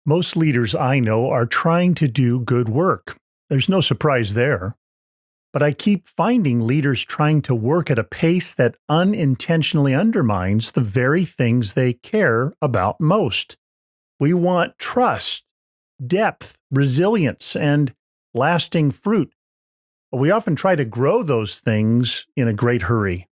Most leaders I know are trying to do good work. There's no surprise there. But I keep finding leaders trying to work at a pace that unintentionally undermines the very things they care about most. We want trust, depth, resilience, and lasting fruit. But we often try to grow those things in a great hurry.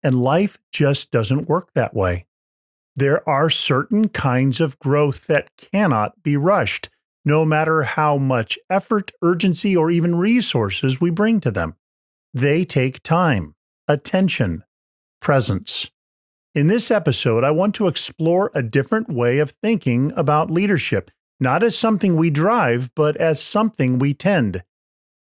And life just doesn't work that way. There are certain kinds of growth that cannot be rushed, no matter how much effort, urgency, or even resources we bring to them. They take time, attention, presence. In this episode, I want to explore a different way of thinking about leadership, not as something we drive, but as something we tend.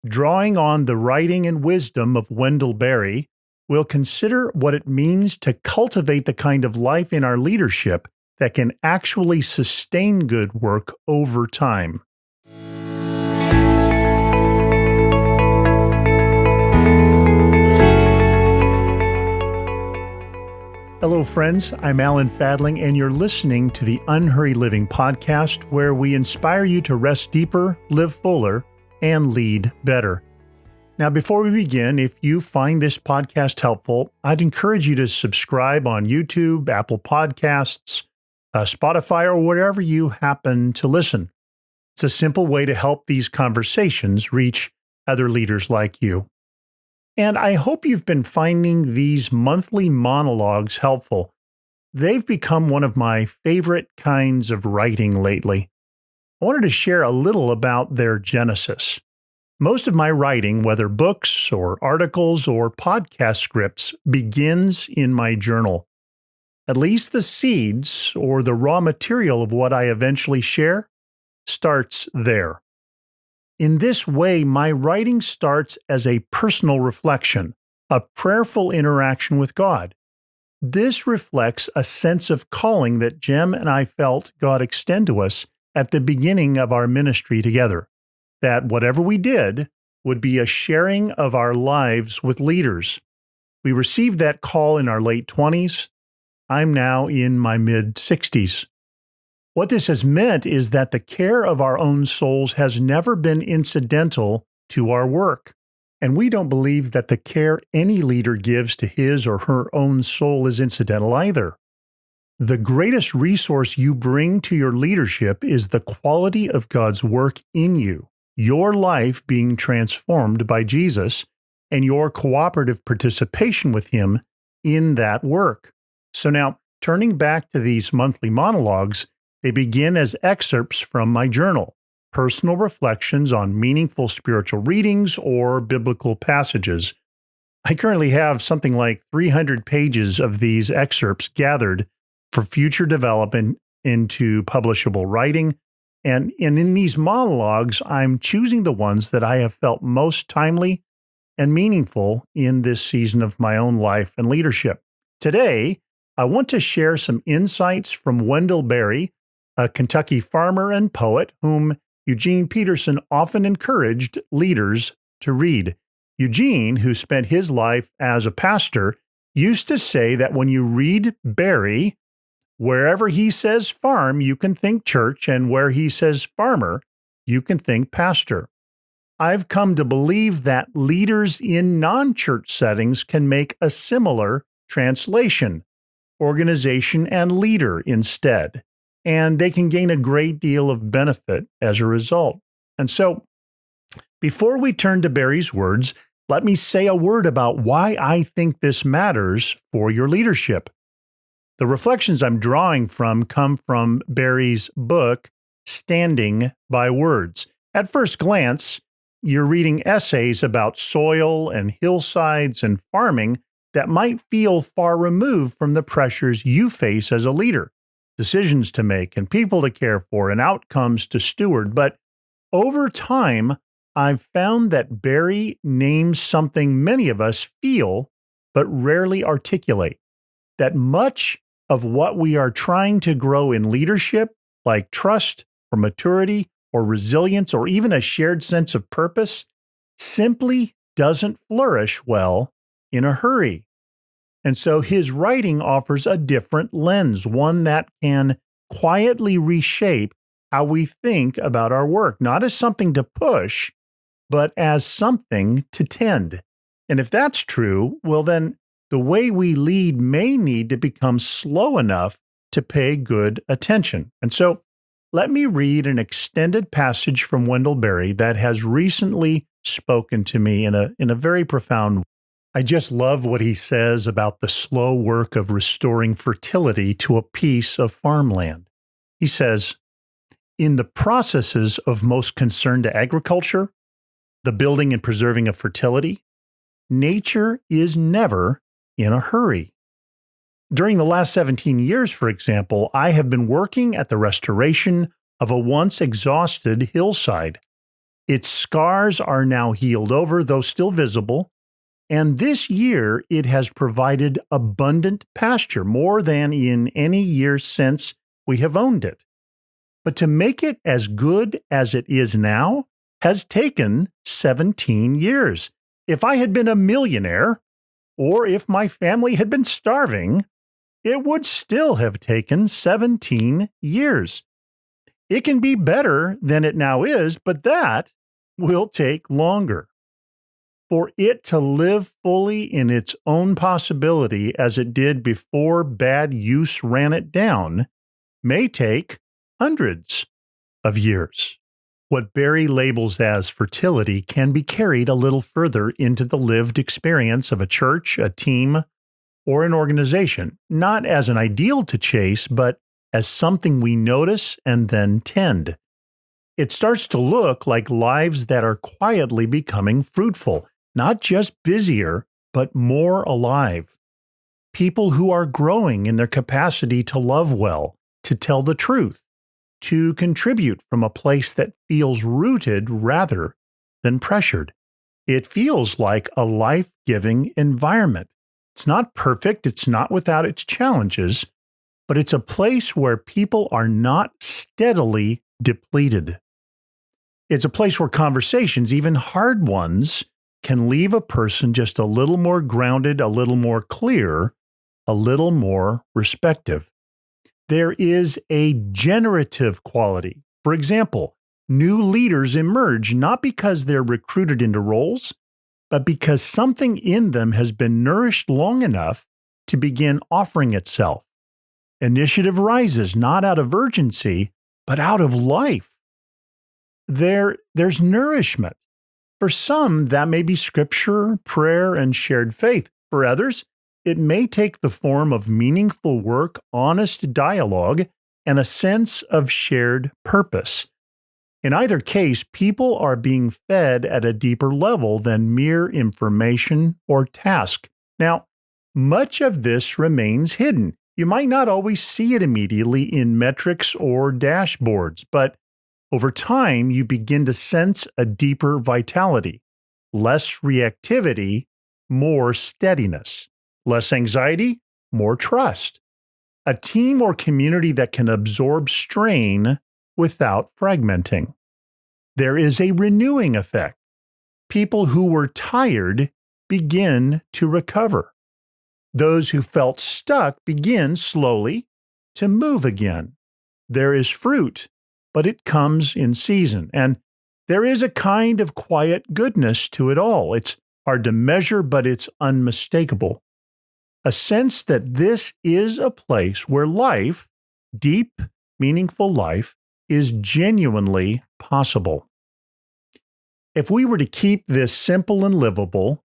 Drawing on the writing and wisdom of Wendell Berry, we'll consider what it means to cultivate the kind of life in our leadership that can actually sustain good work over time. Hello, friends. I'm Alan Fadling, and you're listening to the Unhurried Living Podcast, where we inspire you to rest deeper, live fuller, and lead better. Now, before we begin, if you find this podcast helpful, I'd encourage you to subscribe on YouTube, Apple Podcasts, Spotify, or wherever you happen to listen. It's a simple way to help these conversations reach other leaders like you. And I hope you've been finding these monthly monologues helpful. They've become one of my favorite kinds of writing lately. I wanted to share a little about their genesis. Most of my writing, whether books or articles or podcast scripts, begins in my journal. At least the seeds or the raw material of what I eventually share starts there. In this way, my writing starts as a personal reflection, a prayerful interaction with God. This reflects a sense of calling that Jem and I felt God extend to us at the beginning of our ministry together. That whatever we did would be a sharing of our lives with leaders. We received that call in our late 20s. I'm now in my mid-60s. What this has meant is that the care of our own souls has never been incidental to our work. And we don't believe that the care any leader gives to his or her own soul is incidental either. The greatest resource you bring to your leadership is the quality of God's work in you. Your life being transformed by Jesus, and your cooperative participation with Him in that work. So now, turning back to these monthly monologues, they begin as excerpts from my journal, personal reflections on meaningful spiritual readings or biblical passages. I currently have something like 300 pages of these excerpts gathered for future development into publishable writing. And in these monologues, I'm choosing the ones that I have felt most timely and meaningful in this season of my own life and leadership. Today, I want to share some insights from Wendell Berry, a Kentucky farmer and poet whom Eugene Peterson often encouraged leaders to read. Eugene, who spent his life as a pastor, used to say that when you read Berry, wherever he says farm, you can think church, and where he says farmer, you can think pastor. I've come to believe that leaders in non-church settings can make a similar translation, organization and leader instead, and they can gain a great deal of benefit as a result. And so, before we turn to Berry's words, let me say a word about why I think this matters for your leadership. The reflections I'm drawing from come from Berry's book, Standing by Words. At first glance, you're reading essays about soil and hillsides and farming that might feel far removed from the pressures you face as a leader, decisions to make and people to care for and outcomes to steward. But over time, I've found that Berry names something many of us feel but rarely articulate, that much of what we are trying to grow in leadership, like trust or maturity or resilience or even a shared sense of purpose, simply doesn't flourish well in a hurry. And so his writing offers a different lens, one that can quietly reshape how we think about our work, not as something to push, but as something to tend. And if that's true, well, then the way we lead may need to become slow enough to pay good attention. And so let me read an extended passage from Wendell Berry that has recently spoken to me in a very profound way. I just love what he says about the slow work of restoring fertility to a piece of farmland. He says, in the processes of most concern to agriculture, the building and preserving of fertility, nature is never in a hurry. During the last 17 years, for example, I have been working at the restoration of a once exhausted hillside. Its scars are now healed over, though still visible, and this year it has provided abundant pasture, more than in any year since we have owned it. But to make it as good as it is now has taken 17 years. If I had been a millionaire, or if my family had been starving, it would still have taken 17 years. It can be better than it now is, but that will take longer. For it to live fully in its own possibility as it did before bad use ran it down may take hundreds of years. What Berry labels as fertility can be carried a little further into the lived experience of a church, a team, or an organization, not as an ideal to chase, but as something we notice and then tend. It starts to look like lives that are quietly becoming fruitful, not just busier, but more alive. People who are growing in their capacity to love well, to tell the truth, to contribute from a place that feels rooted rather than pressured. It feels like a life-giving environment. It's not perfect, it's not without its challenges, but it's a place where people are not steadily depleted. It's a place where conversations, even hard ones, can leave a person just a little more grounded, a little more clear, a little more respective. There is a generative quality. For example, new leaders emerge not because they're recruited into roles, but because something in them has been nourished long enough to begin offering itself. Initiative rises not out of urgency, but out of life. There's nourishment. For some, that may be scripture, prayer, and shared faith. For others, it may take the form of meaningful work, honest dialogue, and a sense of shared purpose. In either case, people are being fed at a deeper level than mere information or task. Now, much of this remains hidden. You might not always see it immediately in metrics or dashboards, but over time, you begin to sense a deeper vitality, less reactivity, more steadiness, less anxiety, more trust. A team or community that can absorb strain without fragmenting. There is a renewing effect. People who were tired begin to recover. Those who felt stuck begin slowly to move again. There is fruit, but it comes in season. And there is a kind of quiet goodness to it all. It's hard to measure, but it's unmistakable. A sense that this is a place where life, deep, meaningful life, is genuinely possible. If we were to keep this simple and livable,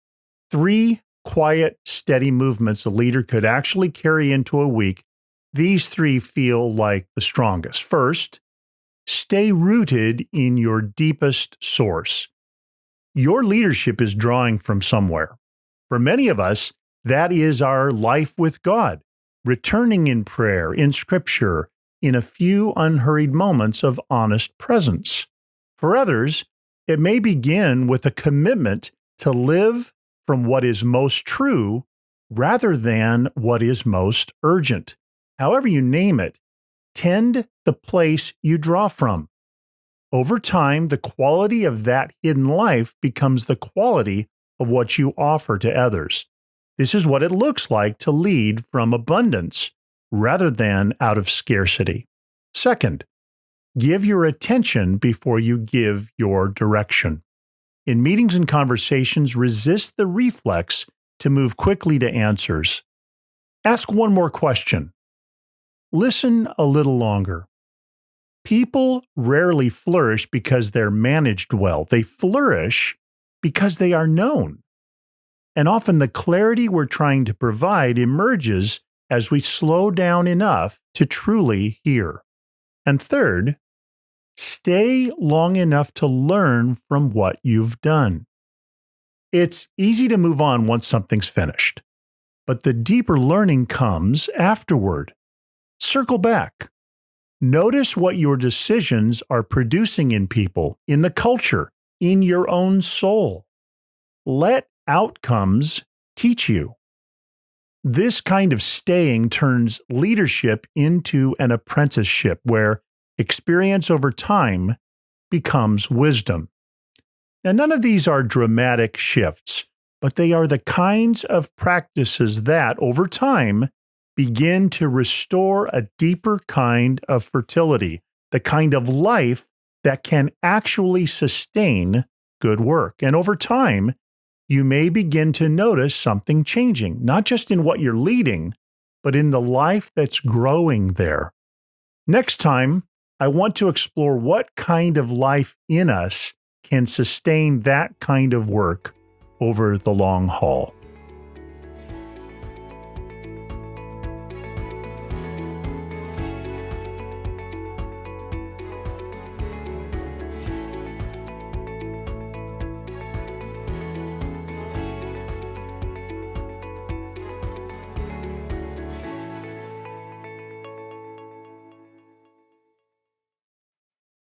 3 quiet, steady movements a leader could actually carry into a week, these 3 feel like the strongest. First, stay rooted in your deepest source. Your leadership is drawing from somewhere. For many of us, that is our life with God, returning in prayer, in scripture, in a few unhurried moments of honest presence. For others, it may begin with a commitment to live from what is most true rather than what is most urgent. However you name it, tend the place you draw from. Over time, the quality of that hidden life becomes the quality of what you offer to others. This is what it looks like to lead from abundance rather than out of scarcity. Second, Give your attention before you give your direction. In meetings and conversations, resist the reflex to move quickly to answers. Ask one more question. Listen a little longer. People rarely flourish because they're managed well. They flourish because they are known. And often the clarity we're trying to provide emerges as we slow down enough to truly hear. And third, stay long enough to learn from what you've done. It's easy to move on once something's finished, but the deeper learning comes afterward. Circle back. Notice what your decisions are producing in people, in the culture, in your own soul. Let outcomes teach you. This kind of staying turns leadership into an apprenticeship where experience over time becomes wisdom. Now, none of these are dramatic shifts, but they are the kinds of practices that, over time, begin to restore a deeper kind of fertility, the kind of life that can actually sustain good work. And over time, you may begin to notice something changing, not just in what you're leading, but in the life that's growing there. Next time, I want to explore what kind of life in us can sustain that kind of work over the long haul.